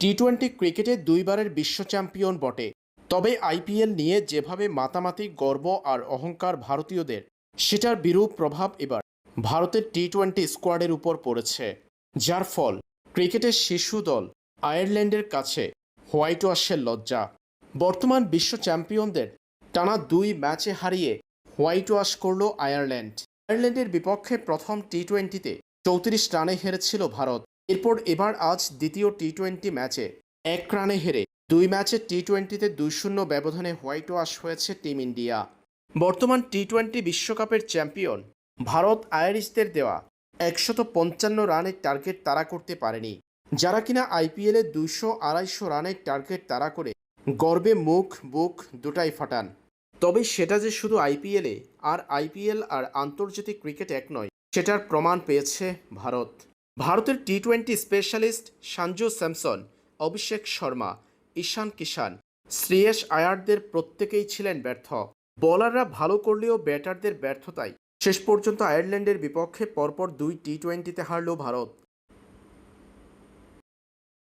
T twenty ক্রিকেটে দুইবারের বিশ্ব champion বটে, তবে আইপিএল নিয়ে যেভাবে মাতামাতি, গর্ব আর অহংকার ভারতীয়দের, সেটার বিরূপ প্রভাব এবার ভারতের টি-টোয়েন্টি স্কোয়াডের উপর পড়েছে। যার ফল ক্রিকেটের শিশু দল আয়ারল্যান্ডের কাছে হোয়াইট ওয়াশের লজ্জা। বর্তমান বিশ্ব চ্যাম্পিয়নদের টানা 2 ম্যাচে হারিয়ে হোয়াইট ওয়াশ করল আয়ারল্যান্ড। আয়ারল্যান্ডের বিপক্ষে প্রথম টি-টোয়েন্টিতে 34 রানে হেরেছিল ভারত। এরপর আজ দ্বিতীয় টি-টোয়েন্টি ম্যাচে 1 রানে হেরে 2 ম্যাচের টি-টোয়েন্টিতে 2-0 ব্যবধানে হোয়াইট ওয়াশ হয়েছে টিম ইন্ডিয়া। বর্তমান টি-টোয়েন্টি বিশ্বকাপের চ্যাম্পিয়ন ভারত আয়ারিশদের দেওয়া 155 রানের টার্গেট তাড়া করতে পারেনি, যারা কিনা আইপিএলে 200-250 রানের টার্গেট তাড়া করে গর্বে মুখ বুক দুটাই ফাটান। তবে সেটা যে শুধু আইপিএলে, আর আইপিএল আর আন্তর্জাতিক ক্রিকেট এক নয়, সেটার প্রমাণ পেয়েছে ভারত। ভারতের T twenty specialist Sanju Samson, Abhishek Sharma, ঈশান কিষান, শ্রেয়স আয়ারদের প্রত্যেকেই ছিলেন ব্যর্থ। বোলাররা ভালো করলেও ব্যাটারদের ব্যর্থতায় শেষ পর্যন্ত আয়ারল্যান্ডের বিপক্ষে পরপর 2 টি-টোয়েন্টিতে হারল ভারত।